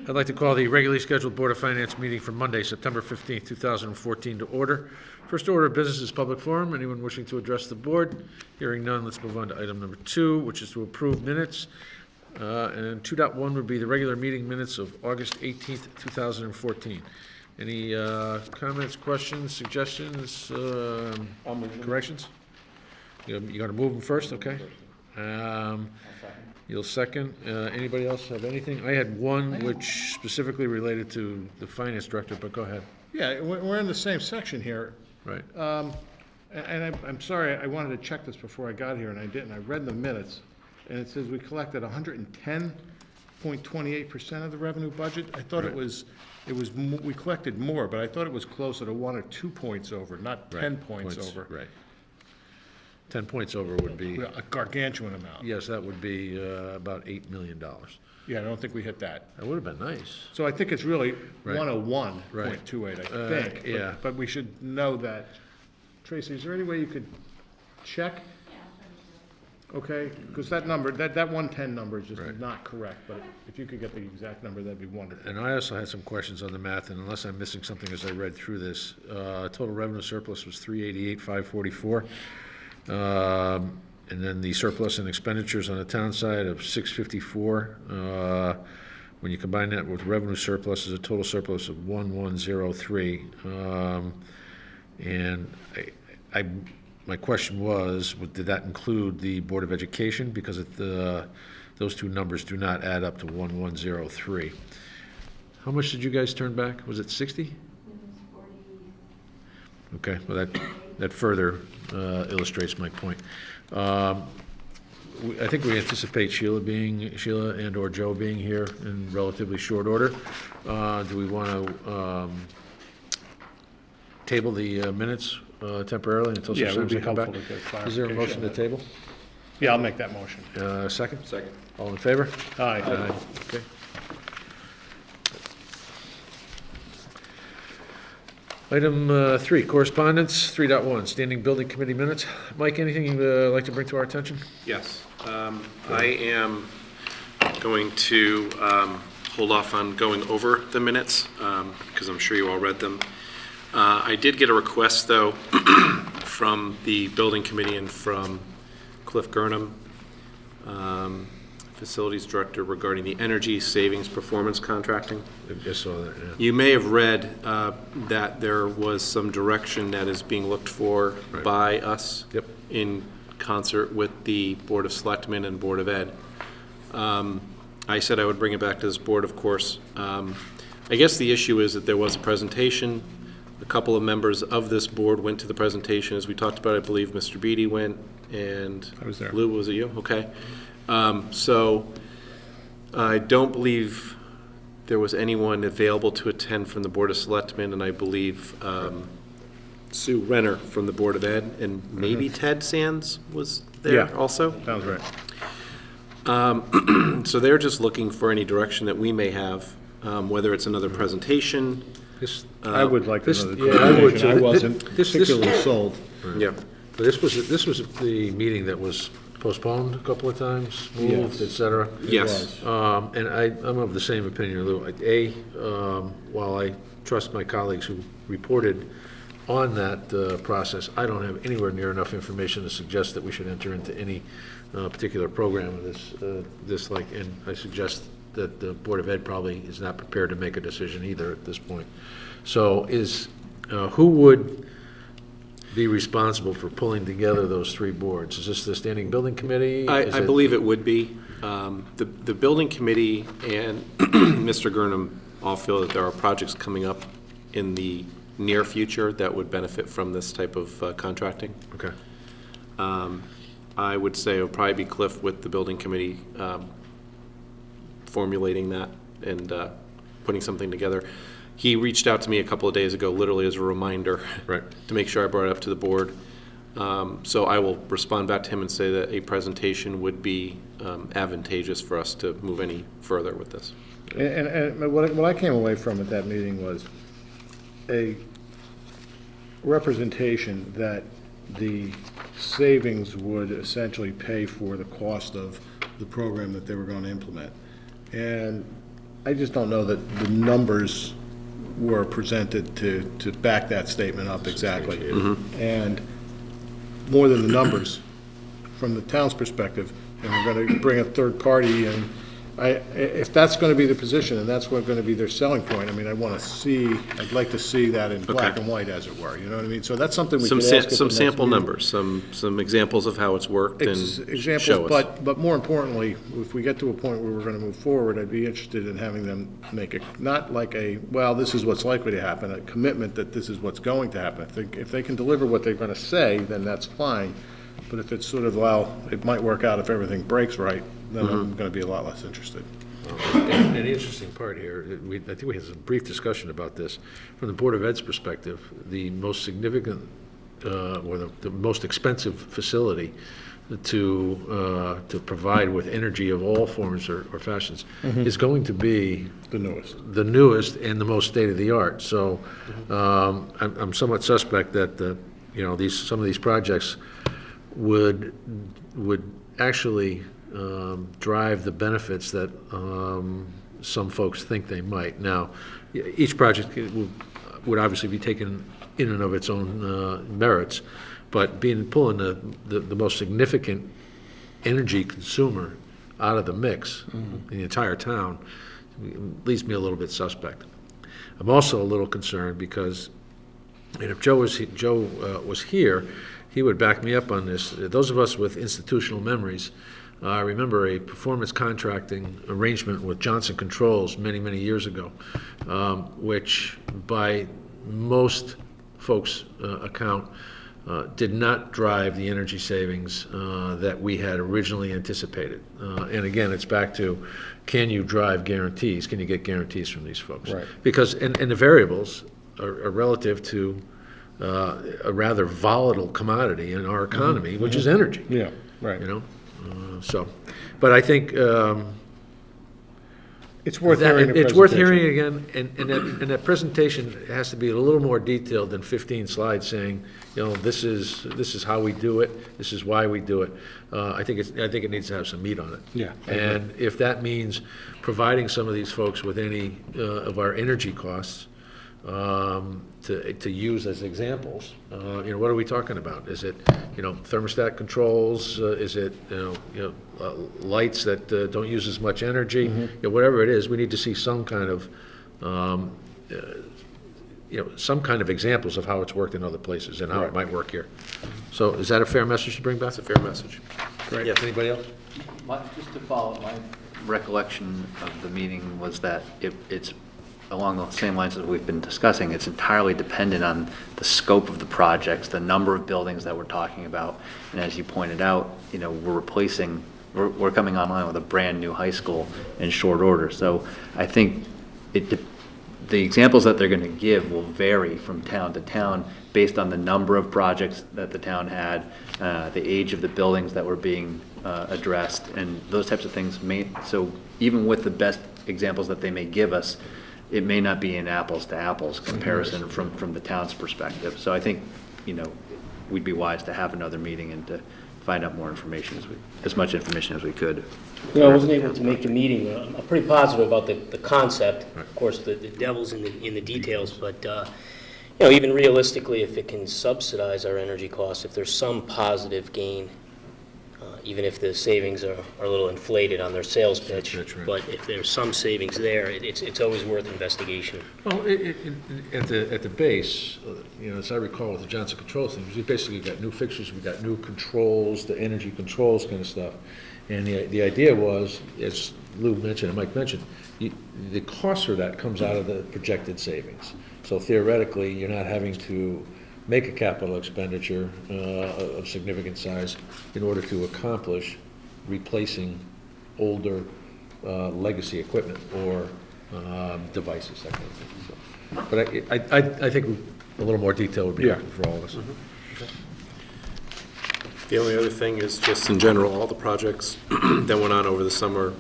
I'd like to call the regularly scheduled Board of Finance meeting for Monday, September 15th, 2014 to order. First order of business is public forum. Anyone wishing to address the board? Hearing none, let's move on to item number 2, which is to approve minutes. And 2.1 would be the regular meeting minutes of August 18th, 2014. Any comments, questions, suggestions, corrections? You're going to move them first, okay? You'll second. Anybody else have anything? I had one which specifically related to the finance director, but go ahead. Yeah, we're in the same section here. Right. And I'm sorry, I wanted to check this before I got here, and I didn't. I read the minutes, and it says we collected 110.28% of the revenue budget. I thought Right. we collected more, but I thought it was closer to 1 or 2 points over, not 10 points over. Right. 10 points over would be, A gargantuan amount. yes, that would be about $8 million. Yeah, I don't think we hit that. That would have been nice. So I think it's really Right. 101.28, I think. But- yeah. But we should know that. Tracy, is there any way you could check? Okay, because that number, that 110 number is just Right. not correct, but if you could get the exact number, that'd be wonderful. And I also had some questions on the math, and unless I'm missing something as I read through this, total revenue surplus was 388,544. And then the surplus and expenditures on the town side of 654. When you combine that with revenue surplus, is a total surplus of 1103. And my question was, did that include the Board of Education? Because those two numbers do not add up to 1103. How much did you guys turn back? Was it 60? Okay, well, that further illustrates my point. I think we anticipate Sheila and/or Joe being here in relatively short order. Do we want to table the minutes temporarily until Yeah, such it time would be they come back? helpful to get Is there a motion to clarification. table? Yeah, I'll make that motion. Second? Second. All in favor? Aye. Okay. Item 3, correspondence, 3.1, standing building committee minutes. Mike, anything you'd like to bring to our attention? Yes. I am going to hold off on going over the minutes because I'm sure you all read them. I did get a request, though, from the building committee and from Cliff Gurnham, facilities director, regarding the energy savings performance contracting. I just saw that, yeah. You may have read that there was some direction that is being looked for Right. by us Yep. in concert with the Board of Selectmen and Board of Ed. I said I would bring it back to this board, of course. I guess the issue is that there was a presentation. A couple of members of this board went to the presentation, as we talked about. I believe Mr. Beatty went, and I was there. Lou, was it you? Okay. So I don't believe there was anyone available to attend from the Board of Selectmen, and I believe Sue Renner from the Board of Ed, and maybe Ted Sands was there Yeah. also. Sounds right. So they're just looking for any direction that we may have, whether it's another presentation. This, I would like this- another yeah, I would clarification. I too. wasn't This- particularly sold. Yeah. this was the meeting that was postponed a couple of times, moved, Yes. et cetera. Yes. And I'm of the same opinion, Lou. While I trust my colleagues who reported on that process, I don't have anywhere near enough information to suggest that we should enter into any particular program of this, and I suggest that the Board of Ed probably is not prepared to make a decision either at this point. So who would be responsible for pulling together those three boards? Is this the Standing Building Committee? Is I believe it would be. The building committee and Mr. Gurnham all feel that there are projects coming up in the near future that would benefit from this type of contracting. Okay. I would say it would probably be Cliff with the building committee formulating that and putting something together. He reached out to me a couple of days ago, literally as a reminder, Right. to make sure I brought it up to the board. So I will respond back to him and say that a presentation would be advantageous for us to move any further with this. And what I came away from at that meeting was a representation that the savings would essentially pay for the cost of the program that they were going to implement. And I just don't know that the numbers were presented to back that statement up exactly. And more than the numbers, from the town's perspective, and we're gonna bring a third party in, if that's gonna be the position, and that's what gonna be their selling point, I mean, I'd like to see that in black Okay. and white, as it were, you know what I mean? So that's something we Some could ask at the some next sample meeting. numbers, some examples of how it's worked and Examples, show us. but more importantly, if we get to a point where we're gonna move forward, I'd be interested in having them make not like well, this is what's likely to happen, a commitment that this is what's going to happen. If they can deliver what they're gonna say, then that's fine. But if it's sort of, well, it might work out if everything breaks right, then I'm gonna be a lot less interested. And the interesting part here, I think we had some brief discussion about this. From the Board of Ed's perspective, the most significant, or the most expensive facility to provide with energy of all forms or fashions is going to be The newest. the newest and the most state-of-the-art. So I'm somewhat suspect that some of these projects would actually drive the benefits that some folks think they might. Now, each project would obviously be taken in and of its own merits, but pulling the most significant energy consumer out of the mix in the entire town leaves me a little bit suspect. I'm also a little concerned because, and if Joe was here, he would back me up on this. Those of us with institutional memories, I remember a performance contracting arrangement with Johnson Controls many, many years ago, which by most folks' account did not drive the energy savings that we had originally anticipated. And again, it's back to, can you drive guarantees? Can you get guarantees from these folks? Right. Because, and the variables are relative to a rather volatile commodity in our economy, which is energy. Yeah, right. But I think It's worth hearing the it's worth presentation. hearing again, and that presentation has to be a little more detailed than 15 slides saying, this is how we do it, this is why we do it. I think it needs to have some meat on it. Yeah. And if that means providing some of these folks with any of our energy costs to use as examples, what are we talking about? Is it, thermostat controls? Is it, lights that don't use as much energy? Whatever it is, we need to see some kind of, some kind of examples of how it's worked in other places and how it might work here. So is that a fair message to bring back? That's a fair message. Great. Yes. Anybody else? Just to follow, my recollection of the meeting was that it's along the same lines as we've been discussing. It's entirely dependent on the scope of the projects, the number of buildings that we're talking about. And as you pointed out, we're coming online with a brand-new high school in short order. So I think the examples that they're going to give will vary from town to town based on the number of projects that the town had, the age of the buildings that were being addressed, and those types of things. So even with the best examples that they may give us, it may not be an apples to apples comparison from the town's perspective. So I think, we'd be wise to have another meeting and to find out more information, as much information as we could. I wasn't able to make the meeting. I'm pretty positive about the concept. Of course, the devil's in the details, but, even realistically, if it can subsidize our energy costs, if there's some positive gain, even if the savings are a little inflated on their sales pitch, That's right. but if there's some savings there, it's always worth investigation. Well, at the base, as I recall with the Johnson Controls thing, we basically got new fixtures, we got new controls, the energy controls kind of stuff. And the idea was, as Lou mentioned and Mike mentioned, the cost for that comes out of the projected savings. So theoretically, you're not having to make a capital expenditure of significant size in order to accomplish replacing older legacy equipment or devices, that kind of thing. So, but I think a little more detail would be helpful for all of us. The only other thing is just in general, all the projects that went on over the summer,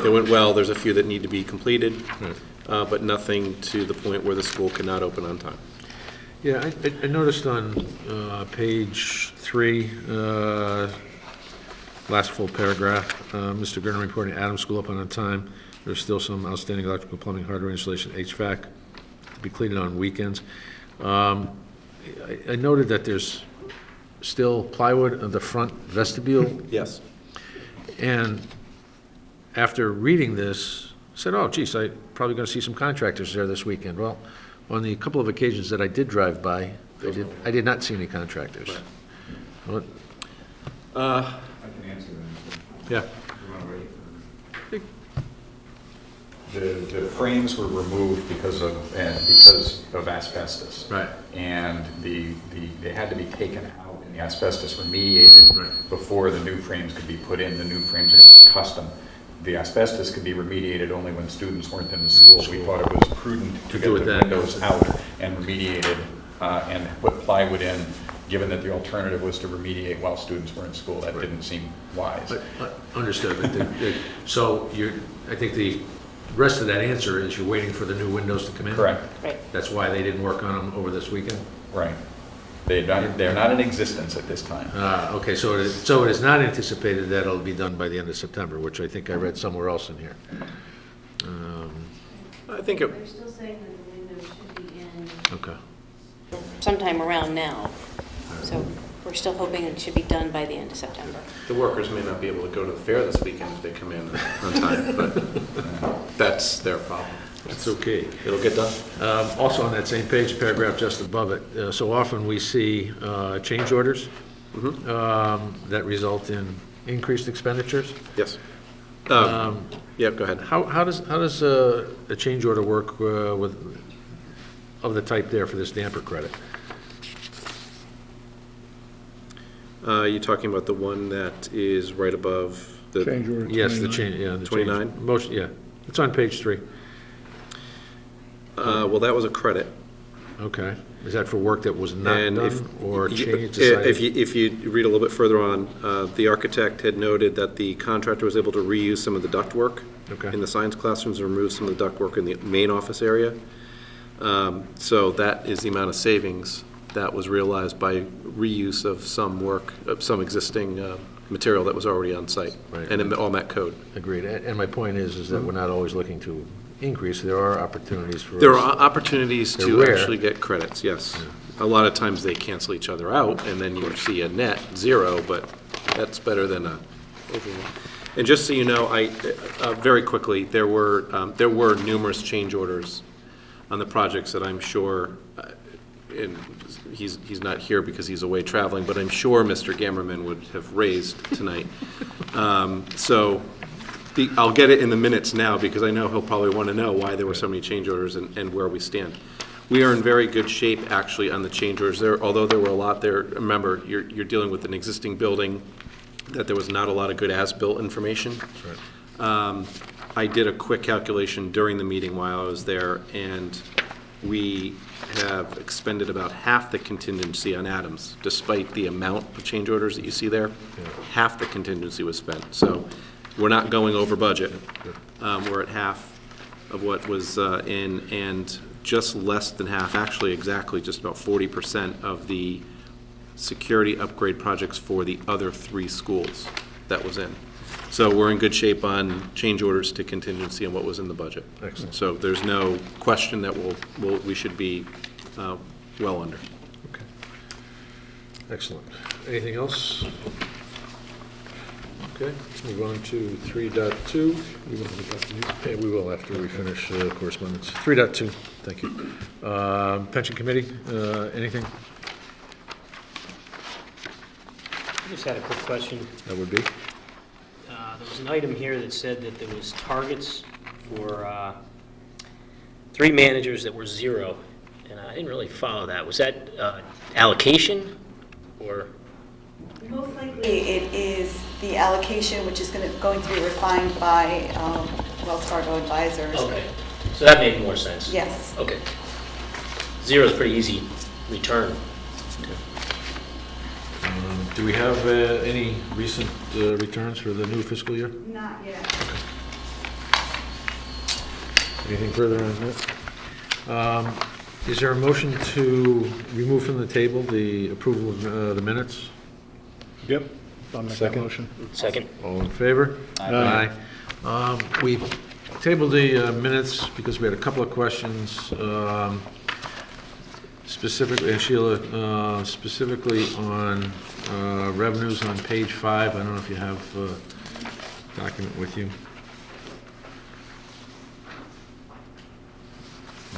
they went well. There's a few that need to be completed, but nothing to the point where the school cannot open on time. Yeah, I noticed on page 3, last full paragraph. Mr. Gurner reporting Adams School open on time. There's still some outstanding electrical, plumbing, hardware installation, HVAC to be cleaned on weekends. I noted that there's still plywood in the front vestibule, Yes. and after reading this, said, oh, geez, I'm probably going to see some contractors there this weekend. Well, on the couple of occasions that I did drive by, I did not see any contractors. What- I can answer that. Yeah, You wanna wait? The frames were removed because of asbestos. Right. And they had to be taken out and the asbestos remediated Right. before the new frames could be put in. The new frames are custom. The asbestos could be remediated only when students weren't in the school. We thought it was prudent to do get it the that. windows out and remediated and put plywood in, given that the alternative was to remediate while students were in school. That didn't seem wise. understood. But so I think the rest of that answer is you're waiting for the new windows to come in? Correct. That's why they didn't work on them over this weekend? Right. They're not in existence at this time. Okay, so it is not anticipated that it'll be done by the end of September, which I think I read somewhere else in here. I think it, They're still saying that the windows should be in Okay. sometime around now. So we're still hoping it should be done by the end of September. the workers may not be able to go to the fair this weekend if they come in on time, but that's their problem. That's okay. It'll get done. Also on that same page, paragraph just above it, so often we see change orders that result in increased expenditures. Yes. Yeah, go ahead. How does a change order work of the type there for this damper credit? You talking about the one that is right above the? Change order Yes, the 29. change, yeah. the change- 29? Most, yeah. It's on page 3. Well, that was a credit. Okay. Is that for work that was not And if, done or change if you read a little bit further on, the architect had noted that the contractor was able to reuse some of the ductwork Okay. in the science classrooms and remove some of the ductwork in the main office area. So that is the amount of savings that was realized by reuse of some work, of some existing material that was already on site. Right. And it all met code. Agreed. And my point is that we're not always looking to increase. There are opportunities for us. There are opportunities They're to rare. actually get credits, yes. A lot of times they cancel each other out, and then you see a net zero, but that's better than a. And just so you know, very quickly, there were numerous change orders on the projects that I'm sure, and he's not here because he's away traveling, but I'm sure Mr. Gammerman would have raised tonight. So I'll get it in the minutes now, because I know he'll probably want to know why there were so many change orders and where we stand. We are in very good shape, actually, on the change orders there, although there were a lot there. Remember, you're dealing with an existing building, that there was not a lot of good as-built information. I did a quick calculation during the meeting while I was there, and we have expended about half the contingency on Adams, despite the amount of change orders that you see there. Half the contingency was spent, so we're not going over budget. We're at half of what was in, and just less than half, actually exactly just about 40% of the security upgrade projects for the other 3 schools that was in. So we're in good shape on change orders to contingency and what was in the budget. Excellent. So there's no question that we should be well under. Okay. Excellent. Anything else? Okay, let's move on to 3.2. Yeah, we will after we finish correspondence. 3.2, thank you. Pension Committee, anything? I just had a quick question. That would be? There was an item here that said that there was targets for 3 managers that were 0, and I didn't really follow that. Was that allocation, or? Most likely, it is the allocation, which is going to be refined by Wells Fargo advisors. Okay, so that made more sense. Yes. Okay. 0 is pretty easy return. Do we have any recent returns for the new fiscal year? Not yet. Anything further on that? Is there a motion to remove from the table the approval of the minutes? Yep. I'll make that Second. motion. Second? All in favor? Aye. We tabled the minutes because we had a couple of questions, specifically, Sheila, specifically on revenues on page 5. I don't know if you have a document with you.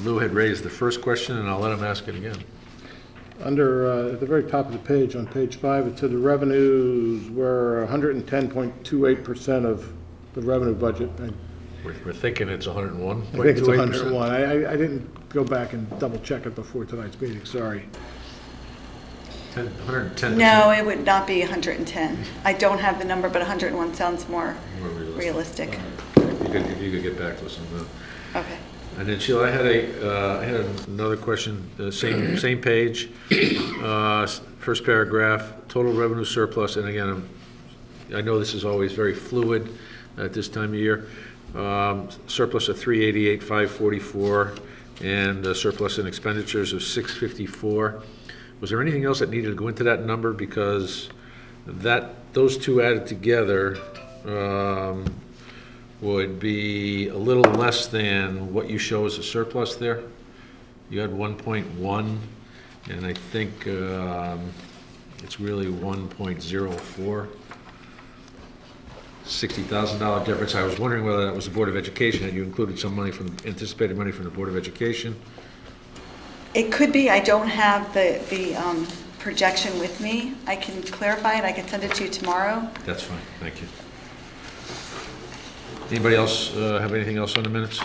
Lou had raised the first question, and I'll let him ask it again. Under, at the very top of the page, on page 5, it said the revenues were 110.28% of the revenue budget. We're thinking it's 101.28%. I think it's 101. I didn't go back and double check it before tonight's meeting, sorry. 110%. No, it would not be 110. I don't have the number, but 101 sounds more More realistic. If you could get back to us on that. Okay. And then Sheila, I had another question, same page, first paragraph, total revenue surplus, and again, I know this is always very fluid at this time of year, surplus of 388,544, and a surplus in expenditures of 654. Was there anything else that needed to go into that number? Because those two added together, would be a little less than what you show as a surplus there. You had 1.1, and I think it's really 1.04. $60,000 difference. I was wondering whether that was the Board of Education, and you included some money from, anticipated money from the Board of Education. It could be. I don't have the projection with me. I can clarify it. I can send it to you tomorrow. That's fine, thank you. Anybody else have anything else on the minutes?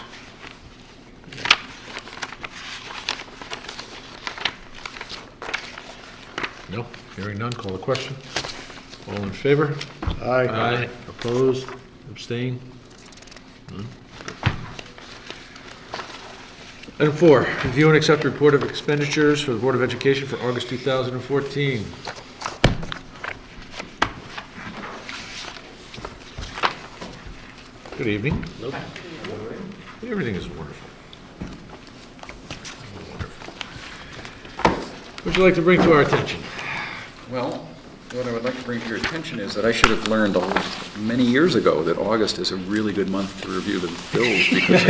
No, hearing none, call the question. All in favor? Aye. Opposed, abstained? None? Item 4, review and accept report of expenditures for the Board of Education for August 2014. Good evening. Nope. Everything is wonderful. What would you like to bring to our attention? Well, what I would like to bring to your attention is that I should have learned many years ago that August is a really good month to review the bills because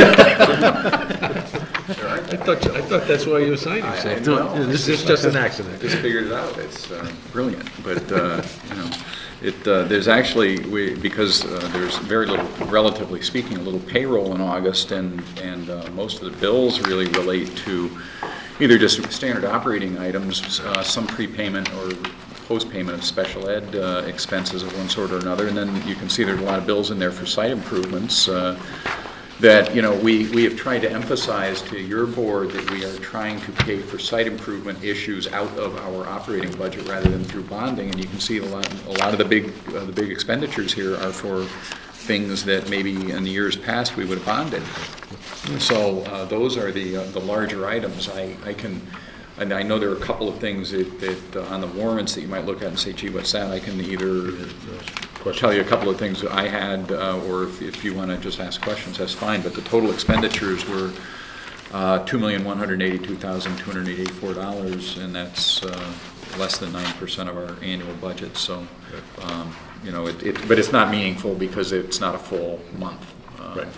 I thought that's why you signed yourself. know. This is just an accident. just figured it out. It's brilliant, but there's actually because there's very little, relatively speaking, a little payroll in August, and most of the bills really relate to either just standard operating items, some prepayment or post-payment of special ed expenses of one sort or another, and then you can see there's a lot of bills in there for site improvements. That, we have tried to emphasize to your board that we are trying to pay for site improvement issues out of our operating budget rather than through bonding, and you can see a lot of the big expenditures here are for things that maybe in the years past we would have bonded. So those are the larger items. And I know there are a couple of things that on the warrants that you might look at and say, gee, what's that? I can either tell you a couple of things that I had, or if you want to just ask questions, that's fine. But the total expenditures were $2,182,284, and that's less than 9% of our annual budget. So, but it's not meaningful because it's not a full month. Right.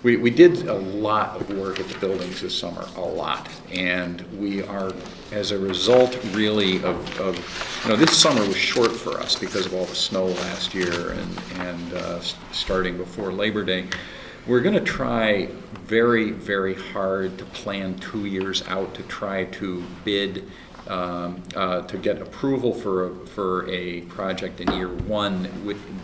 We did a lot of work at the buildings this summer, a lot, and we are, as a result, really of this summer was short for us because of all the snow last year and starting before Labor Day. We're going to try very, very hard to plan 2 years out to try to bid, to get approval for a project in year one,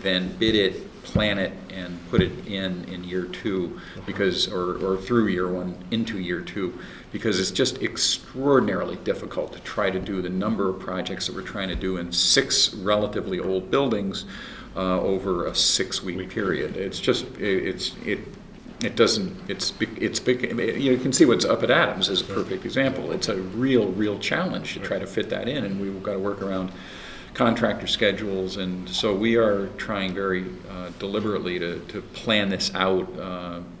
then bid it, plan it, and put it in year two, because or through year one into year two, because it's just extraordinarily difficult to try to do the number of projects that we're trying to do in 6 relatively old buildings over a 6-week period. It's just it doesn't, it's big, you can see what's up at Adams is a perfect example. It's a real challenge to try to fit that in, and we've got to work around contractor schedules, and so we are trying very deliberately to plan this out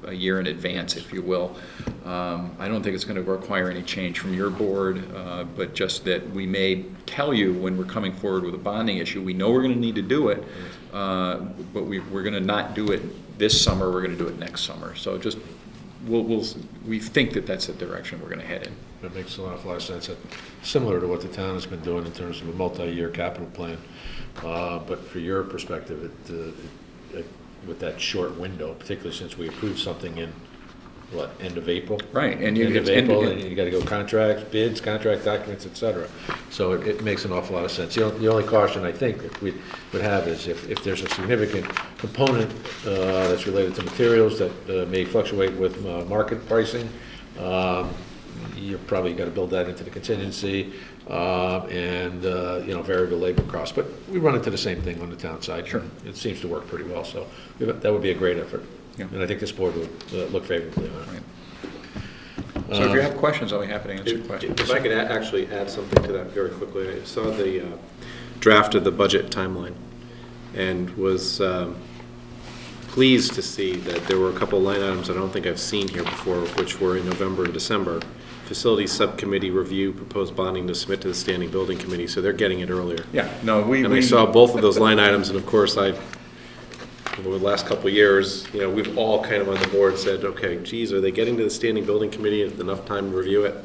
a year in advance, if you will. I don't think it's going to require any change from your board, but just that we may tell you when we're coming forward with a bonding issue, we know we're going to need to do it, but we're going to not do it this summer, we're going to do it next summer. So just, we think that that's the direction we're going to head in. That makes a lot of sense. Similar to what the town has been doing in terms of a multi-year capital plan. But for your perspective, with that short window, particularly since we approved something in, end of April? Right, and End of April, and you gotta go contracts, bids, contract documents, et cetera. So it makes an awful lot of sense. The only caution I think that we would have is if there's a significant component that's related to materials that may fluctuate with market pricing, you probably got to build that into the contingency, and variable labor costs. But we run into the same thing on the town side. Sure. It seems to work pretty well, so that would be a great effort. Yeah. And I think this board would look favorably on it. So if you have questions, I'll be happy to answer questions. If I could actually add something to that very quickly. I saw the draft of the budget timeline and was pleased to see that there were a couple line items I don't think I've seen here before, which were in November and December. Facilities Subcommittee review proposed bonding to submit to the Standing Building Committee, so they're getting it earlier. Yeah, no, And I saw both of those line items, and of course, over the last couple of years, we've all kind of on the board said, okay, geez, are they getting to the Standing Building Committee with enough time to review it?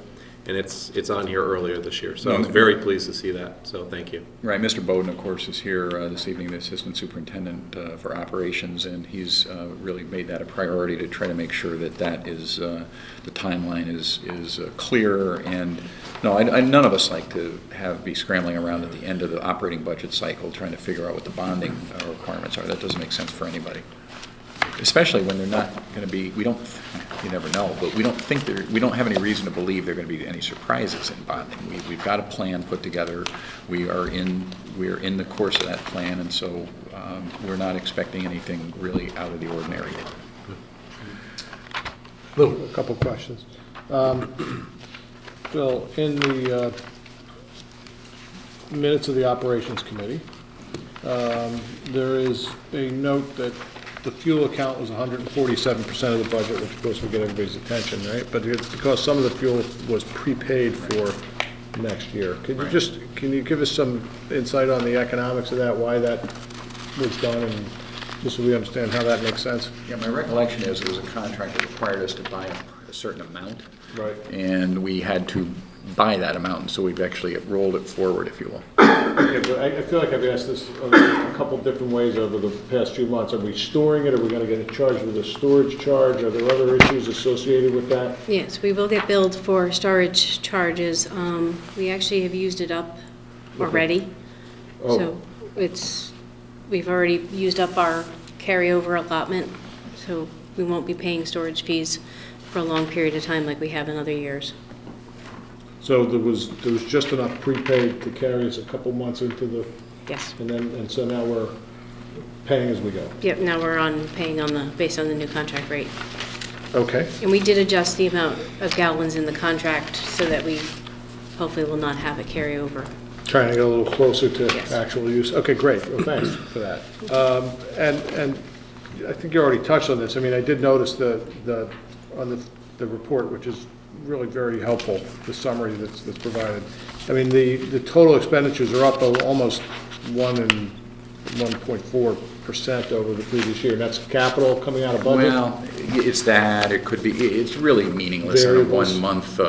And it's on here earlier this year, so I was very pleased to see that, so thank you. Right, Mr. Bowden, of course, is here this evening, the Assistant Superintendent for Operations, and he's really made that a priority to try to make sure that that is, the timeline is clear. And no, none of us like to be scrambling around at the end of the operating budget cycle trying to figure out what the bonding requirements are. That doesn't make sense for anybody. Especially when they're not going to be, you never know, but we don't have any reason to believe there are going to be any surprises in bonding. We've got a plan put together. We are in the course of that plan, and so we're not expecting anything really out of the ordinary. Lou, a couple questions. Bill, in the minutes of the Operations Committee, there is a note that the fuel account was 147% of the budget, which of course will get everybody's attention, right? But it's because some of the fuel was prepaid for next year. Can you give us some insight on the economics of that, why that was done, and just so we understand how that makes sense? Yeah, my recollection is it was a contract that required us to buy a certain amount. Right. And we had to buy that amount, and so we've actually rolled it forward, if you will. Okay, but I feel like I've asked this a couple different ways over the past few months. Are we storing it? Are we going to get charged with a storage charge? Are there other issues associated with that? Yes, we will get billed for storage charges. We actually have used it up already. Oh. So we've already used up our carryover allotment, so we won't be paying storage fees for a long period of time like we have in other years. So there was just enough prepaid to carry us a couple months into the, Yes. and so now we're paying as we go. Yep, now we're paying based on the new contract rate. Okay. And we did adjust the amount of gallons in the contract so that we hopefully will not have a carryover. Trying to get a little closer to Yes. actual use. Okay, great. Well, thanks for that. And I think you already touched on this. I mean, I did notice on the report, which is really very helpful, the summary that's provided. I mean, the total expenditures are up almost 1.4% over the previous year. And that's capital coming out of budget? Well, it's that, it could be, it's really meaningless in a Variables. one-month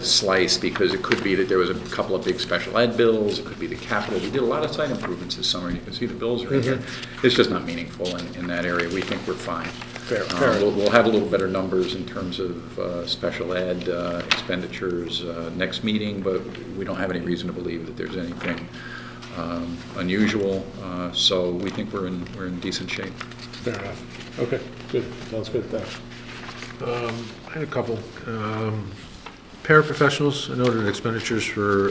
slice, because it could be that there was a couple of big special ed bills, it could be the capital. We did a lot of site improvements this summer, you can see the bills are in here. It's just not meaningful in that area. We think we're fine. Fair. We'll have a little better numbers in terms of special ed expenditures next meeting, but we don't have any reason to believe that there's anything unusual, so we think we're in decent shape. Fair enough. Okay, good. Sounds good, thanks. I had a couple. Paraprofessionals, I noted expenditures for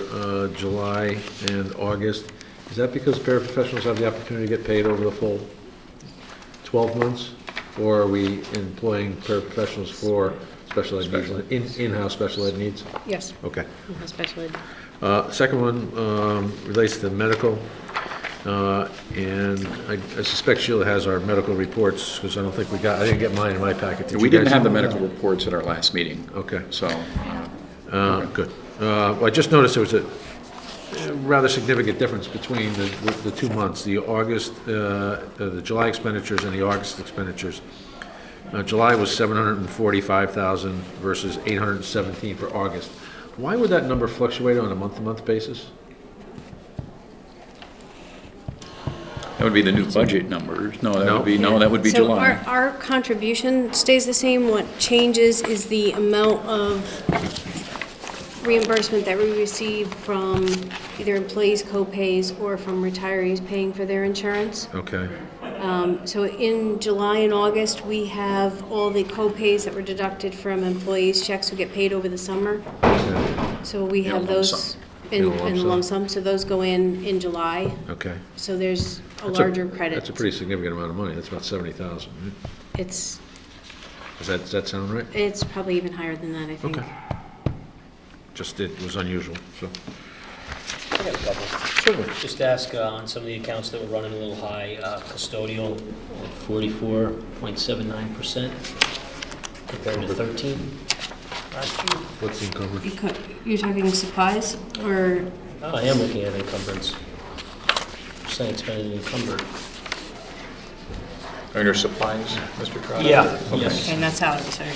July and August. Is that because paraprofessionals have the opportunity to get paid over the full 12 months? Or are we employing paraprofessionals for special ed needs, in-house special ed needs? Yes. Okay. Special ed. Second one relates to medical, and I suspect Sheila has our medical reports, because I didn't get mine in my packet. Did We you didn't guys? have the medical reports at our last meeting. Okay. So, Good. Well, I just noticed there was a rather significant difference between the 2 months, the July expenditures and the August expenditures. July was 745,000 versus 817 for August. Why would that number fluctuate on a month-to-month basis? that would be the new budget numbers. No, that No? would be So July. our contribution stays the same. What changes is the amount of reimbursement that we receive from either employees' co-pays or from retirees paying for their insurance. Okay, So in July and August, we have all the co-pays that were deducted from employees' checks who get paid over the summer. So we In a have lump those sum. in In a lump lump sum, so those go in July. okay. So there's a That's larger credit. That's a pretty significant amount of money, that's about 70,000. It's, Does that sound right? it's probably even higher than that, I think. Okay. Just, it was unusual, so. I got a couple. Certainly. Just ask on some of the accounts that were running a little high, custodial, 44.79% compared to 13 last year. What's the encumbrance? You're talking supplies, or? Oh, I am looking at encumbrance. Percent expended encumbered. Under supplies, Mr. Trotter? Yeah, Okay. yes. Okay, that's out, sorry.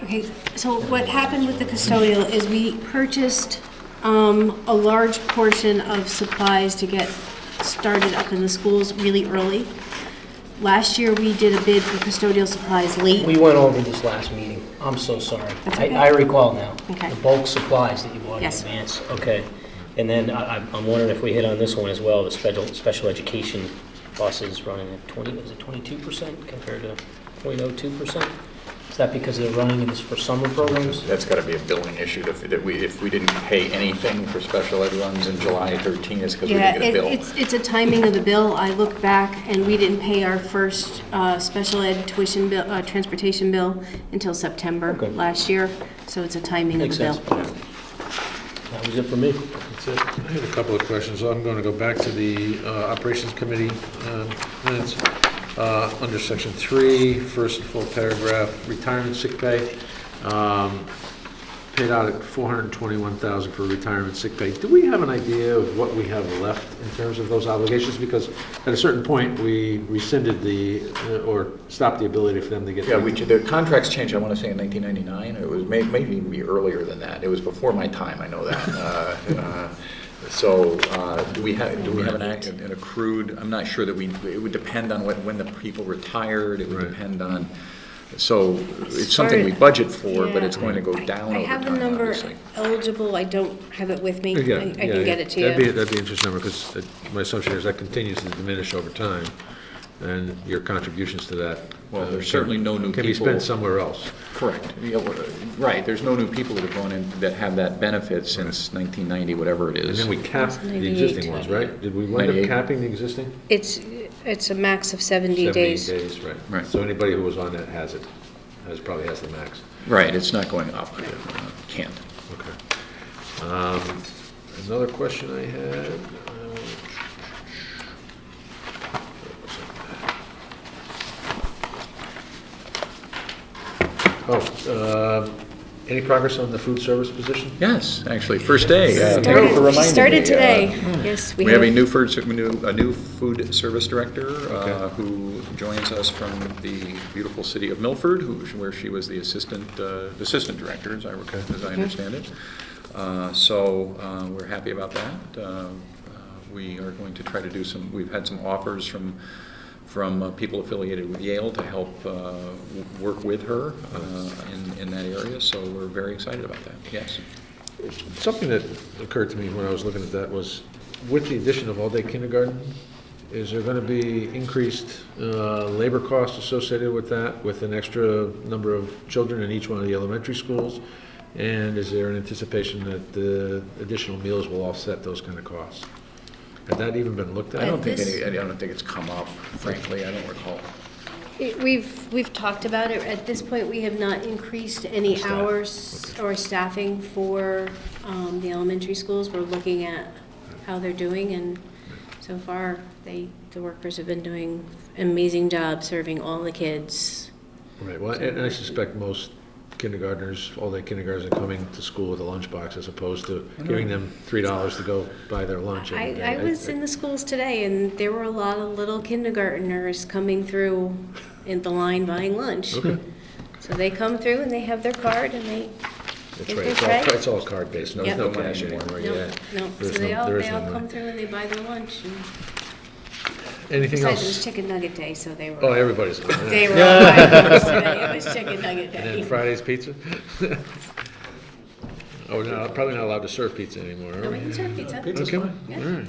Okay, so what happened with the custodial is we purchased a large portion of supplies to get started up in the schools really early. Last year, we did a bid for custodial supplies late. We went over this last meeting. I'm so sorry. That's I okay. I recall now. Okay. The bulk supplies that you bought in Yes. advance. Okay. And then I'm wondering if we hit on this one as well, the special education buses running at 22% compared to 0.02%? Is that because they're running in this for summer programs? That's got to be a billing issue, if we didn't pay anything for special ed runs in July 13, it's because we Yeah, didn't get a bill. it's a timing of the bill. I look back, and we didn't pay our first special ed tuition bill, transportation bill until September Okay. last year, so it's a timing of Makes the bill. sense. That was it for me. That's it. I have a couple of questions. I'm going to go back to the Operations Committee minutes. Under Section 3, first full paragraph, retirement sick pay, paid out at $421,000 for retirement sick pay. Do we have an idea of what we have left in terms of those obligations? Because at a certain point, we rescinded or stopped the ability for them to get. Yeah, the contracts changed, I want to say in 1999, it was maybe even be earlier than that. It was before my time, I know that. So, do we have an accrued, I'm not sure that it would depend on when the people retired, it would Right. depend on, so it's something we budget for, but it's going to go down I over have the time, number obviously. eligible, I don't have it with me. Yeah, I can get it to you. That'd be an interesting number, because my assumption is that continues to diminish over time, and your contributions to that. Well, there's certainly no new Can be people. spent somewhere else. Correct. Yeah, right, there's no new people that have gone in that have that benefit since 1990, whatever it And is. then we capped the existing ones, right? Did we wind up 98. capping the existing? It's a max of 70 days. 70 days, right. Right. So anybody who was on that probably has the max. Right, it's not going up, can't. Okay. Another question I had. Any progress on the food service position? Yes, actually, first day. Thank you Started- for reminding me. Started today, yes. We have a new food service director Okay. who joins us from the beautiful city of Milford, where she was the assistant director, as I understand it. So we're happy about that. We are going to try to do we've had some offers from people affiliated with Yale to help work with her in that area, so we're very excited about that, yes. Something that occurred to me when I was looking at that was, with the addition of all-day kindergarten, is there going to be increased labor costs associated with that, with an extra number of children in each one of the elementary schools? And is there an anticipation that the additional meals will offset those kind of costs? Had that even been looked at? I don't think this- it's come up, frankly, I don't recall. We've talked about it. At this point, we have not increased any Staff. hours or staffing for the elementary schools. We're looking at how they're doing, and so far, the workers have been doing an amazing job serving all the kids. Right, well, and I suspect most kindergartners, all-day kindergartners are coming to school with a lunchbox as opposed to giving them $3 to go buy their lunch every day. I was in the schools today, and there were a lot of little kindergartners coming through in the line buying lunch. Okay. So they come through and they have their card and they That's get right, their it's tray. all, it's all card-based, no, Yep. no cash anymore, No, yeah. no, so There's they no- all, there is they no all come money. through and they buy their lunch. And Anything besides, it was else? chicken nugget day, so they were. Oh, everybody's. They were all buying lunch today. It was chicken nugget And then day. Friday's pizza? Oh, we're not, probably not allowed to serve pizza anymore, are No, we? we can serve pizza. Okay, all Yeah. right.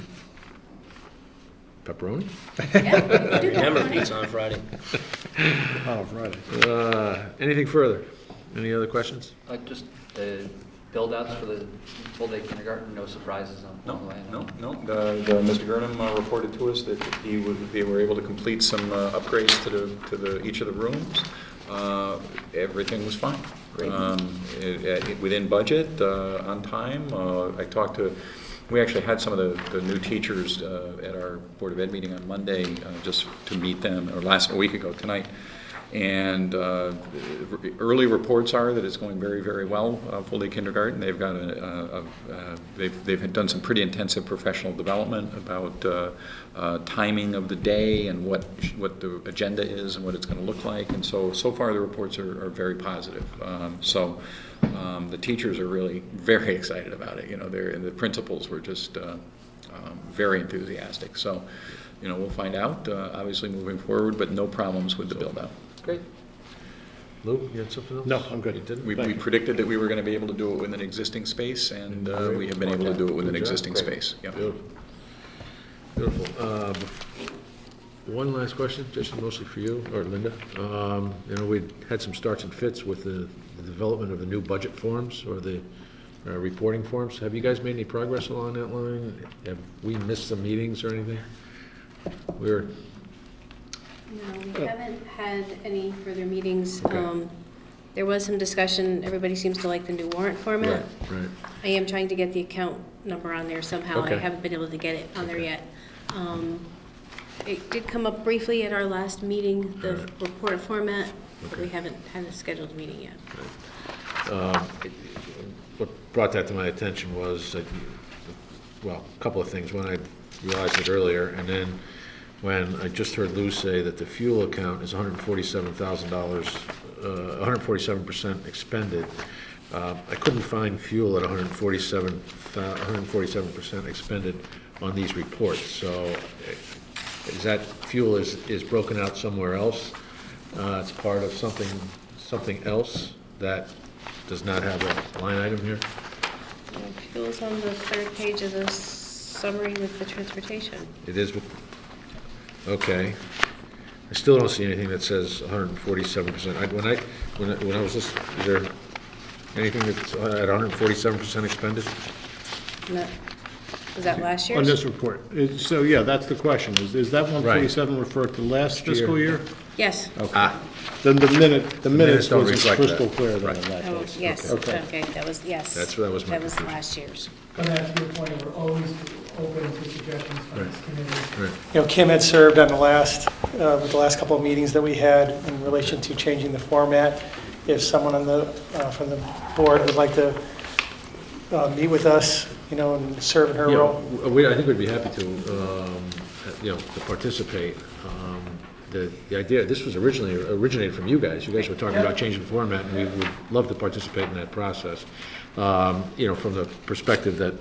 Pepperoni? Yeah, we can do Remember, that. pizza on Friday. Oh, Friday. Anything further? Any other questions? Just the build-outs for the full-day kindergarten, no surprises No, along the way? no. Mr. Gurnham reported to us that they were able to complete some upgrades to each of the rooms. Everything was fine. Great. Within budget, on time. We actually had some of the new teachers at our Board of Ed meeting on Monday, just to meet them, or a week ago tonight. And early reports are that it's going very, very well, full-day kindergarten. They've got they've done some pretty intensive professional development about timing of the day and what the agenda is and what it's going to look like. And so far the reports are very positive. The teachers are really very excited about it. And the principals were just very enthusiastic. So, we'll find out, obviously moving forward, but no problems with the build-out. Great. Lou, you had something else? No, I'm good. You didn't? We predicted that we were going to be able to do it with an existing space, and we have been able to do it with an Good job. existing space. Yep. Beautiful. Beautiful. One last question, just mostly for you, or Linda. We'd had some starts and fits with the development of the new budget forms, or the reporting forms. Have you guys made any progress along that line? Have we missed some meetings or anything? We're, No, we haven't had any further meetings. Okay. There was some discussion, everybody seems to like the new warrant format. right. I am trying to get the account number on there somehow. I Okay. haven't been able to get it on there Okay. yet. It did come up briefly at our last meeting, the Alright. report format, but we Okay. haven't had a scheduled meeting yet. What brought that to my attention was, well, a couple of things. One, I realized it earlier, and then when I just heard Lou say that the fuel account is $147,000, 147% expended. I couldn't find fuel at 147% expended on these reports. So is that fuel is broken out somewhere else? It's part of something else that does not have a line item here? Fuel's on the third page of the summary with the transportation. It is, okay. I still don't see anything that says 147%. When I was just, is there anything that's at 147% expended? No. Was that last On year's? this report. So, yeah, that's the question. Is that 147 referred to last fiscal year? Yes. Then the minutes don't was reflect crystal that. clear then Right. in that Oh, case. yes, Okay. okay, that was, yes. That was my That was confusion. last year's. But that's a good point, we're always open to suggestions from this committee. Right. Kim had served on the last couple of meetings that we had in relation to changing the format. If someone from the board would like to meet with us, and serve in her role. Yeah, I think we'd be happy to, to participate. The idea, this was originated from you guys. You guys were talking about changing the format, and we would love to participate in that process. From the perspective that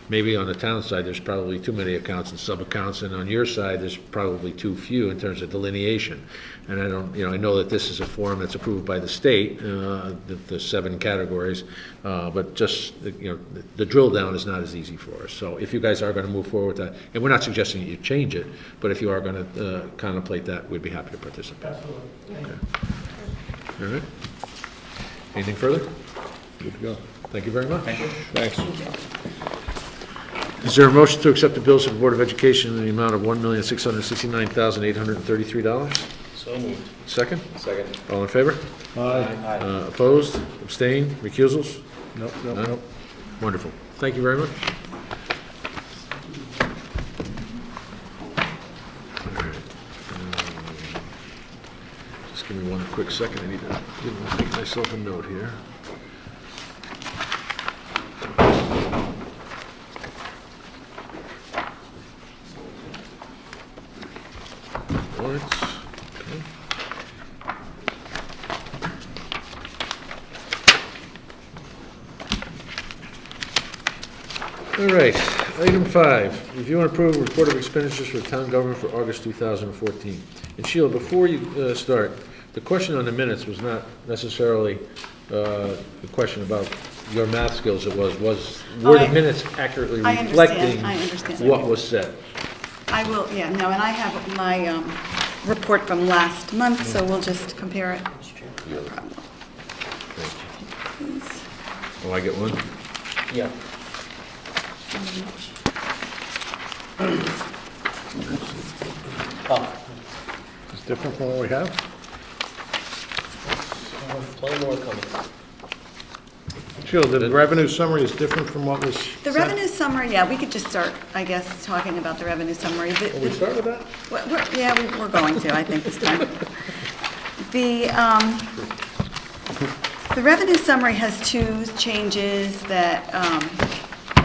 maybe on the town side, there's probably too many accounts and sub-accounts, and on your side, there's probably too few in terms of delineation. And I know that this is a form that's approved by the state, the 7 categories, but just, the drill down is not as easy for us. So if you guys are going to move forward with that, and we're not suggesting that you change it, but if you are going to contemplate that, we'd be happy to participate. Absolutely. All right. Anything further? Good to go. Thank you very much. Thanks. Is there a motion to accept the bills of the Board of Education in the amount of $1,669,833? So moved. Second? Second. All in favor? Aye. Opposed? Abstained? Recusals? Nope, No? Wonderful. Thank you very much. All right. Just give me one quick second. I need to make myself a note here. Warrants. Okay. All right, item 5, review and approve report of expenditures for the town government for August 2014. And Sheila, before you start, the question on the minutes was not necessarily the question about your math skills, were the minutes accurately I understand, reflecting I understand. what was said? I will, yeah, no, and I have my report from last month, so we'll just compare it. Please. Oh, I get one? Yeah. Oh, It's different from what we have? plenty more coming. Sheila, the revenue summary is different from what was The sent? revenue summary, yeah, we could just start, I guess, talking about the revenue summary. Will we start with that? We're going to, I think, this time. The revenue summary has two changes that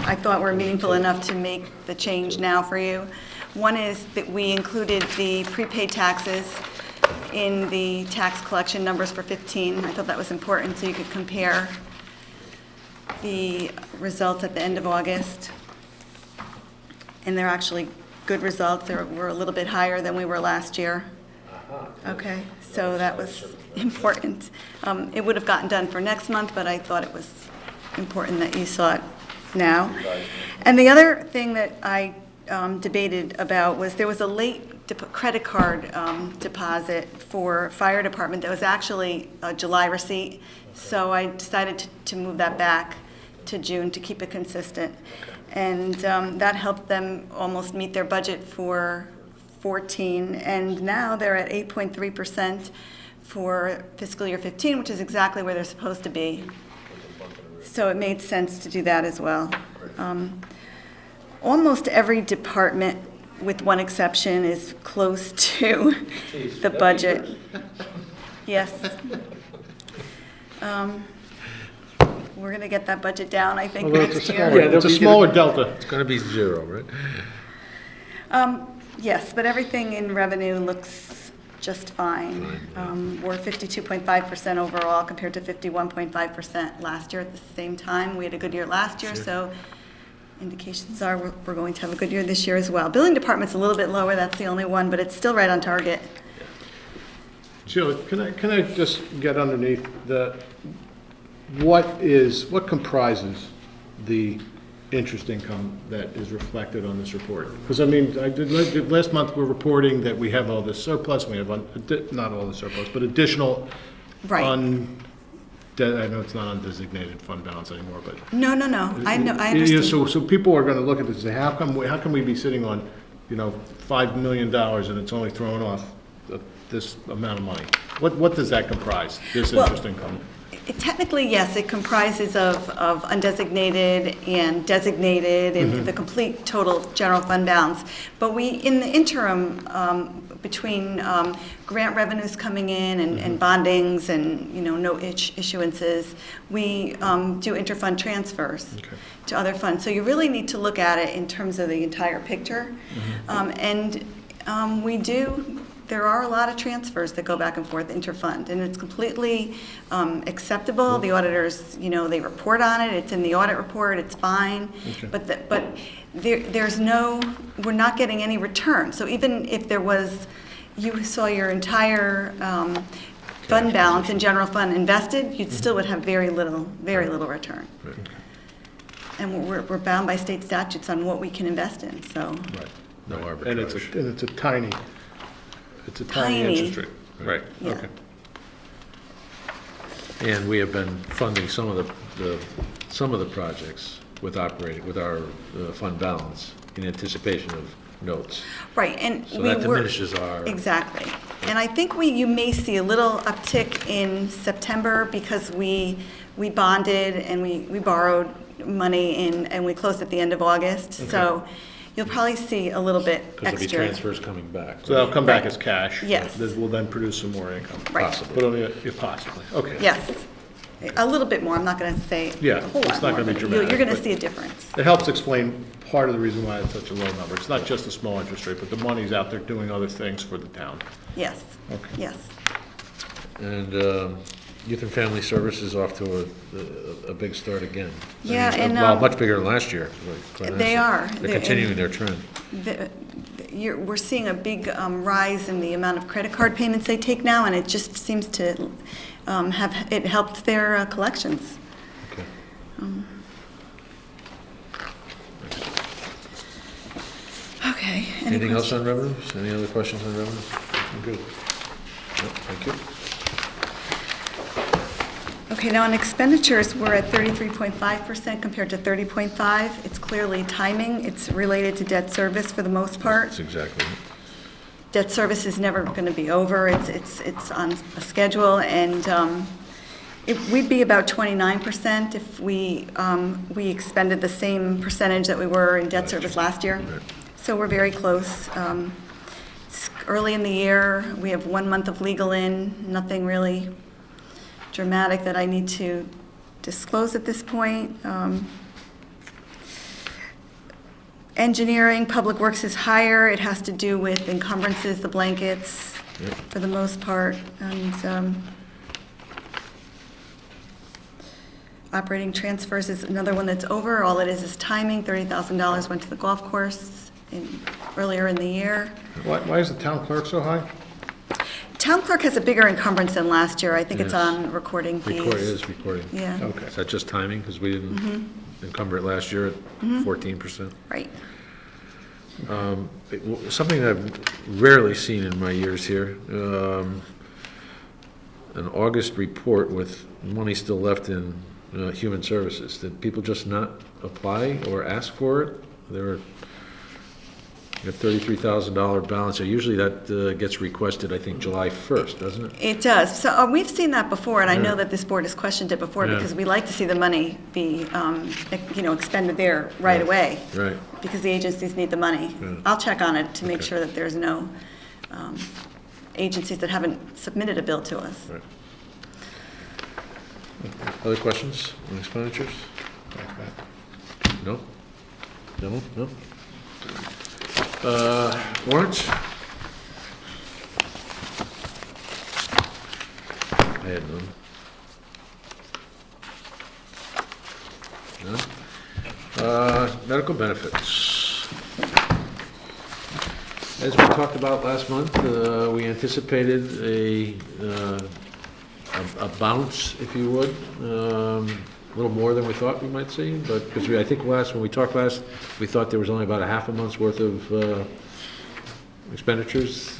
I thought were meaningful enough to make the change now for you. One is that we included the prepaid taxes in the tax collection numbers for 15. I thought that was important so you could compare the results at the end of August. And they're actually good results. We're a little bit higher than we were last year. Okay, so that was important. It would have gotten done for next month, but I thought it was important that you saw it now. And the other thing that I debated about was there was a late credit card deposit for fire department that was actually a July receipt. So I decided to move that back to June to keep it consistent. And that helped them almost meet their budget for 14, and now they're at 8.3% for fiscal year 15, which is exactly where they're supposed to be. So it made sense to do that as well. Almost every department, with one exception, is close to the budget. Yes. We're going to get that budget down, I think, Although next year. it's a smaller delta. It's going to be 0, right? Yes, but everything in revenue looks just fine. We're 52.5% overall compared to 51.5% last year at the same time. We had a good year last year, so indications are we're going to have a good year this year as well. Billing department's a little bit lower, that's the only one, but it's still right on target. Sheila, can I just get underneath what comprises the interest income that is reflected on this report? Because, I mean, last month we're reporting that we have all this surplus, we have, not all the surplus, but additional Right. I know it's not undesignated fund balance anymore, but. No, I know, I Yeah, understand. So people are gonna look at this and say, how can we be sitting on, $5 million and it's only throwing off this amount of money? What does that comprise, this Well, interest income? Technically, yes, it comprises of undesignated and designated and the complete total general fund balance. But we, in the interim, between grant revenues coming in and bondings and, note issuances, we do interfund transfers to other funds. So you really need to look at it in terms of the entire picture. There are a lot of transfers that go back and forth interfund, and it's completely acceptable. The auditors, they report on it. It's in the audit report. It's fine. But we're not getting any return. So even if you saw your entire fund balance in general fund invested, you still would have very little return. Right. And we're bound by state statutes on what we can invest in. So. Right. No And arbitrage. it's a tiny Tiny. interest rate. Right, Yeah. okay. And we have been funding some of the projects with our fund balance in anticipation of notes. Right, and So we that were. diminishes our. Exactly. And I think you may see a little uptick in September because we bonded and we borrowed money and we closed at the end of August. So you'll probably see a little bit Because there'll be extra. transfers coming back. So that'll come back as cash. Yes. That will then produce some more income. Right. Possibly. But only if possibly, okay. Yes, a little bit more. I'm not going to say Yeah, a whole it's lot not more, gonna be but dramatic, you're going to but- see a difference. It helps explain part of the reason why it's such a low number. It's not just a small interest rate, but the money's out there doing other things for the town. Yes, Okay. yes. And Youth and Family Services off to a big start again. Yeah, and, Well, much bigger than last year. quite They honestly. are. They're continuing their trend. We're seeing a big rise in the amount of credit card payments they take now, and it just seems to it helped their collections. Okay. Okay. any Anything else questions? on revenues? Any other questions on revenues? I'm good. No, thank you. Okay, now on expenditures, we're at 33.5% compared to 30.5. It's clearly timing. It's related to debt service for the most part. That's exactly it. Debt service is never going to be over. It's on a schedule, and we'd be about 29% if we expended the same percentage that we were in debt service last year. Right. So we're very close. It's early in the year. We have 1 month of legal in, nothing really dramatic that I need to disclose at this point. Engineering, Public Works is higher. It has to do with encumbrances, the blankets, Yep. for the most part. And operating transfers is another one that's over. All it is timing. $30,000 went to the golf course earlier in the year. Why is the town clerk so high? Town clerk has a bigger encumbrance than last year. I think it's Yes. on recording fees. It is recording. Yeah, Okay. Is that just timing? Because we didn't encumber it last year at 14%. right. Something that I've rarely seen in my years here, an August report with money still left in human services. Did people just not apply or ask for it? There were a $33,000 balance. Usually that gets requested, I think, July 1st, doesn't it? It does. So we've seen that before, and I know Yeah. that this board has questioned it before Yeah. because we like to see the money be, expended there right Right. away. Right. Because the agencies need the money. Yeah. I'll check on it to make Okay. sure that there's no agencies that haven't submitted a bill to us. Right. Other questions on expenditures? No? No? No? Warrants? I had none. None? Medical benefits. As we talked about last month, we anticipated a bounce, if you would, a little more than we thought we might see, but, because I think when we talked last, we thought there was only about a half a month's worth of expenditures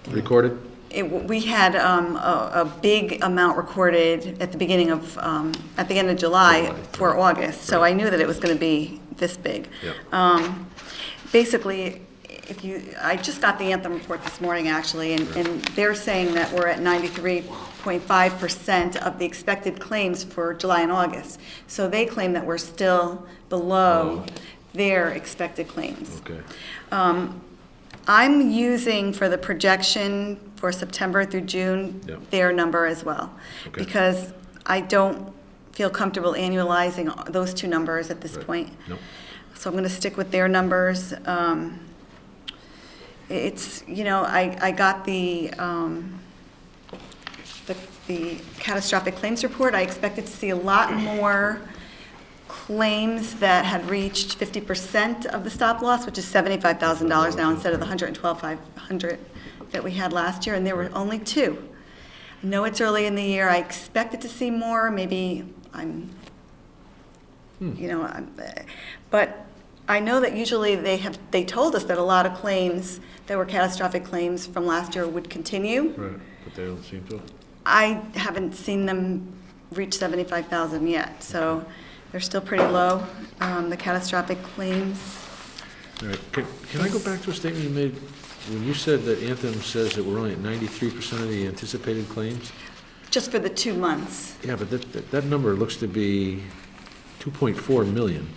recorded. We had a big amount recorded at the beginning of, at the end of July for August, so I knew that it was going to be this big. Yeah. Basically, I just got the Anthem report this morning, actually, and they're saying that we're at 93.5% of the expected claims for July and August. So they claim that we're still below their expected claims. Okay. I'm using for the projection for September through June, Yep. their number as well. Okay. Because I don't feel comfortable annualizing those two numbers at this Right. point. Nope. So I'm going to stick with their numbers. It's, I got the catastrophic claims report. I expected to see a lot more claims that had reached 50% of the stop loss, which is $75,000 now instead of the $112,500 that we had last year, and there were only 2. I know it's early in the year. I expected to see more. Maybe but I know that usually they told us that a lot of claims that were catastrophic claims from last year would continue. Right, but they don't seem to. I haven't seen them reach 75,000 yet, so they're still pretty low, the catastrophic claims. All right, can I go back to a statement you made, when you said that Anthem says that we're only at 93% of the anticipated claims? Just for the 2 months. Yeah, but that number looks to be 2.4 million.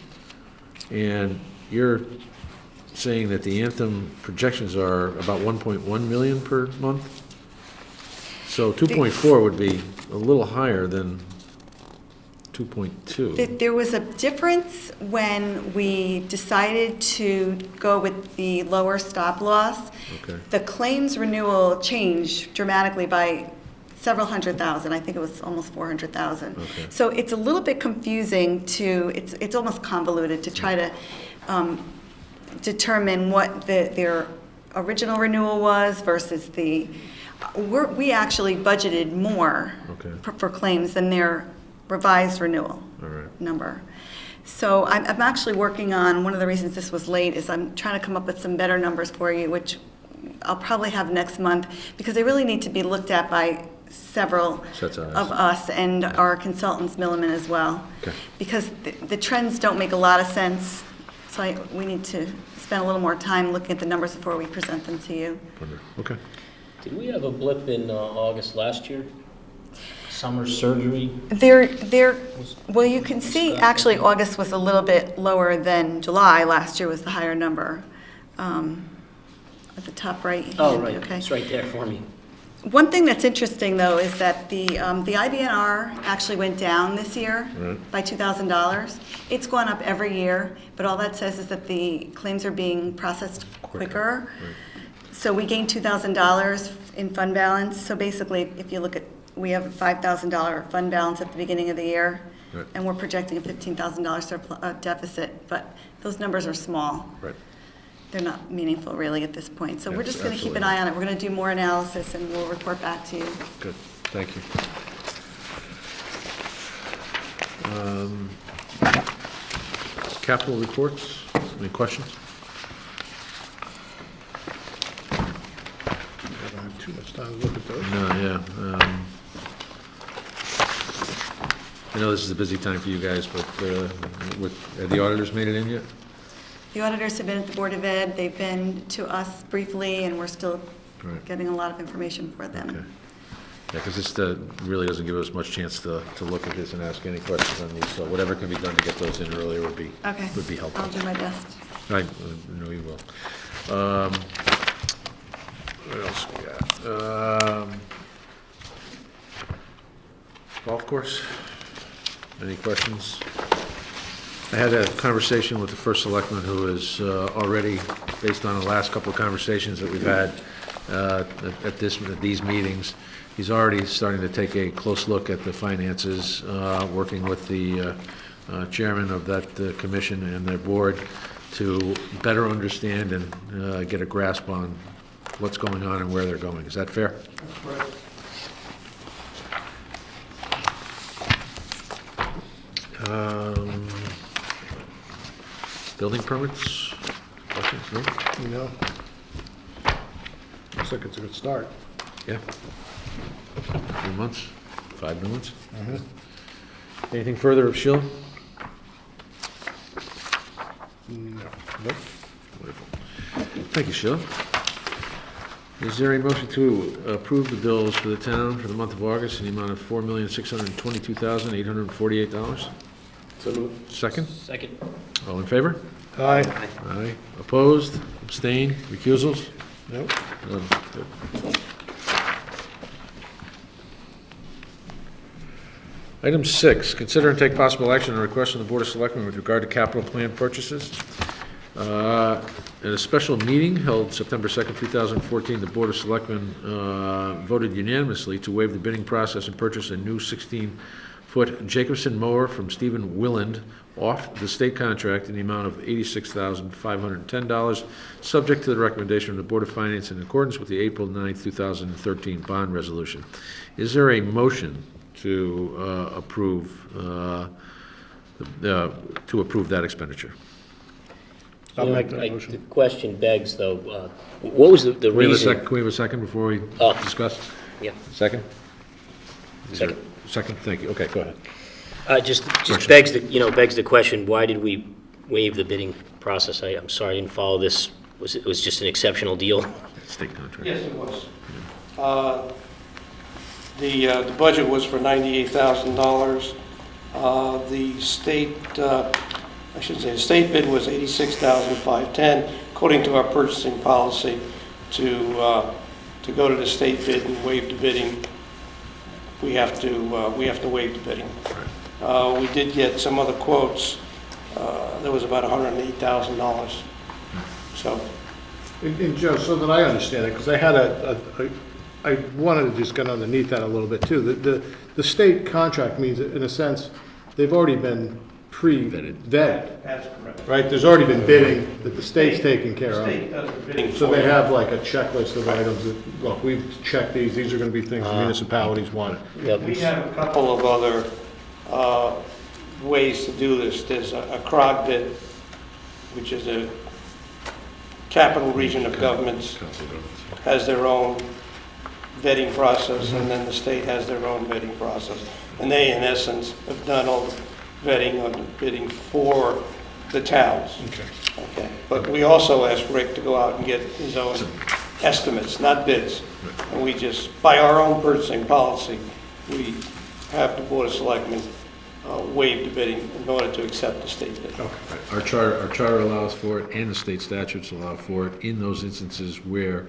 And you're saying that the Anthem projections are about 1.1 million per month? So 2.4 would be a little higher than 2.2. There was a difference when we decided to go with the lower stop loss. Okay. The claims renewal changed dramatically by several hundred thousand. I think it was almost 400,000. Okay. So it's a little bit confusing it's almost convoluted to try to determine what their original renewal was versus we actually budgeted more Okay. for claims than their revised renewal All right. number. So I'm actually working on, one of the reasons this was late is I'm trying to come up with some better numbers for you, which I'll probably have next month, because they really need to be looked at by several Sets of eyes. of us and our consultants, Milliman as well. Okay. Because the trends don't make a lot of sense, so we need to spend a little more time looking at the numbers before we present them to you. Okay. Did we have a blip in August last year? Summer surgery? Well, you can see, actually, August was a little bit lower than July. Last year was the higher number. At the top right. Oh, right, Okay. it's right there for me. One thing that's interesting, though, is that the IBNR actually went down this year by $2,000. It's gone up every year, but all that says is that the claims are being processed quicker. So we gained $2,000 in fund balance. So basically, if you look at, we have a $5,000 fund balance at the beginning of the year, Right. and we're projecting a $15,000 deficit, but those numbers are small. Right. They're not meaningful really at this point. So we're Yes, just going to keep an absolutely. eye on it. We're going to do more analysis and we'll report back to you. Good, thank you. Capital reports, any questions? I don't have too much time to look at those. No, yeah. I know this is a busy time for you guys, but have the auditors made it in yet? The auditors have been at the Board of Ed. They've been to us briefly and we're still Right. getting a lot of information for them. Okay. Yeah, because this really doesn't give us much chance to look at this and ask any questions on these, so whatever can be done to get those in earlier would be Okay. helpful. I'll do my best. I know you will. What else we got? Golf course? Any questions? I had a conversation with the first selectman who is already, based on the last couple of conversations that we've had at these meetings, he's already starting to take a close look at the finances, working with the chairman of that commission and their board to better understand and get a grasp on what's going on and where they're going. Is that fair? Building permits? Questions? No? You know? Looks like it's a good start. Yeah. 3 months, 5 new ones. Anything further, Sheila? No. Nope. Wonderful. Thank you, Sheila. Is there a motion to approve the bills for the town for the month of August in the amount of $4,622,848? So moved. Second? Second. All in favor? Aye. Aye. Opposed? Abstained? Recusals? Nope. None. Good. Item 6, consider and take possible action on a request from the Board of Selectmen with regard to capital plan purchases. At a special meeting held September 2nd, 2014, the Board of Selectmen voted unanimously to waive the bidding process and purchase a new 16-foot Jacobson mower from Stephen Willand off the state contract in the amount of $86,510, subject to the recommendation of the Board of Finance in accordance with the April 9th, 2013 bond resolution. Is there a motion to approve that expenditure? I'll You know, make that motion. The question begs, though, what was the Can we have a reason? can we have a second before we Oh. discuss? Yeah, Second? Is there- Second. Second, thank you. Okay, go ahead. just Question. begs the, begs the question, why did we waive the bidding process. I'm sorry, I didn't follow this. It was just an exceptional deal? State contract. Yes, it was. The budget was for $98,000. The state, I should say, the state bid was $86,510, according to our purchasing policy, to go to the state bid and waive the bidding. We have to waive the bidding. We did get some other quotes. There was about $108,000. So, And Joe, so that I understand it, because I had I wanted to just get underneath that a little bit too. The state contract means, in a sense, they've already been pre-vetted, that's correct. right? There's already been bidding that the state's taking care The of. state does the bidding So for they you. have like a checklist of items that, look, we've checked these are gonna be things the municipalities want. Yep. We have a couple of other ways to do this. There's a CROG bid, which is a capital region of governments, has their own vetting process, and then the state has their own vetting process. And they, in essence, have done all the vetting on the bidding for the towns. Okay. But we also asked Rick to go out and get his own estimates, not bids. And we just, by our own purchasing policy, we have the Board of Selectmen waive the bidding in order to accept the state bid. Our charter allows for it, and the state statutes allow for it, in those instances where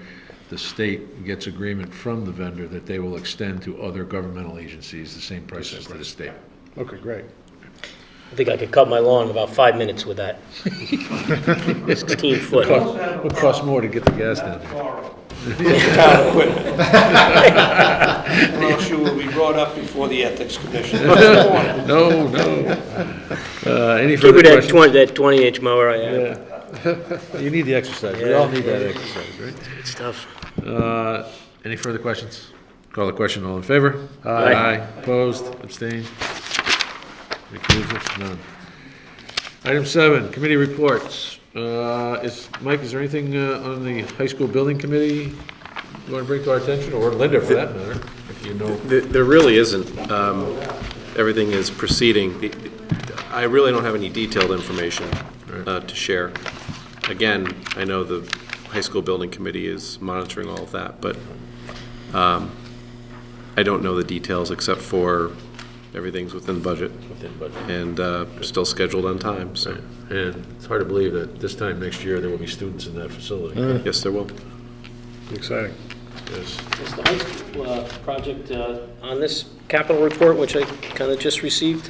the state gets agreement from the vendor that they will extend to other governmental agencies the same prices to the state. Okay, great. I think I could cut my lawn in about 5 minutes with that. 16 foot. Would cost more to get the gas down there. Town equipment. Or else you will be brought up before the Ethics Commission. No. Any Keep further it at questions? that 20-inch mower I have. Yeah. You need the exercise. We all need that exercise, right? It's tough. Any further questions? Call the question, all in favor? Aye. Opposed, abstained? Recusals, none. Item 7, committee reports. Mike, is there anything on the high school building committee you want to bring to our attention, or Linda for that matter, if you know? There really isn't. Everything is proceeding. I really don't have any detailed information to share. Again, I know the high school building committee is monitoring all of that, but I don't know the details except for everything's within budget and still scheduled on time, so. And it's hard to believe that this time next year, there will be students in that facility. Yes, there will. Exciting. Yes. Is the high school project on this capital report, which I kind of just received?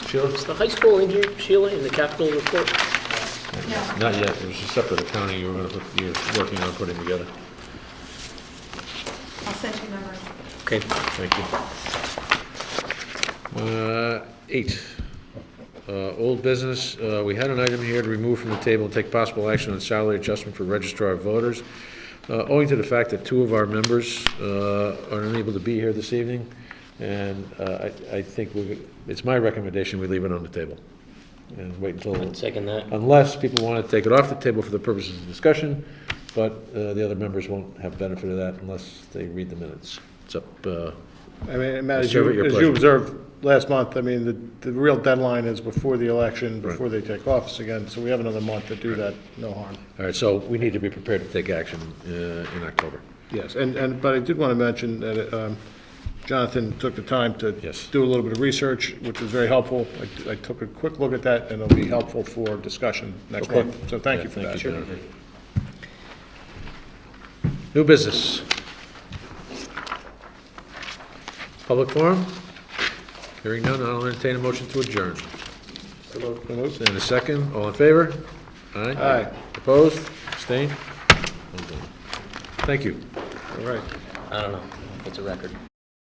Sheila? Is the high school in here, Sheila, in the capital report? Not yet. There's a separate accounting you're working on putting together. I'll send you numbers. Okay. Thank you. 8, old business. We had an item here to remove from the table and take possible action on salary adjustment for registrar of voters. Owing to the fact that 2 of our members are unable to be here this evening, and I think it's my recommendation we leave it on the table and wait until, I'd second that. unless people want to take it off the table for the purposes of discussion, but the other members won't have benefit of that unless they read the minutes. It's up, I mean, Matt, as Serve at your you pleasure. observed last month, I mean, the real deadline is before the election, before they take office again, so we have another month to do that, no harm. all right, so we need to be prepared to take action in October. Yes, but I did want to mention that Jonathan took the time to Yes. do a little bit of research, which was very helpful. I took a quick look at that, and it'll be helpful for discussion next Okay. month. So thank you for Yeah, that. thank you, Jonathan. New business. Public forum? Hearing none, I'll entertain a motion to adjourn. And a second, all in favor? Aye? Aye. Opposed? Abstained? Thank you. All right. I don't know. It's a record.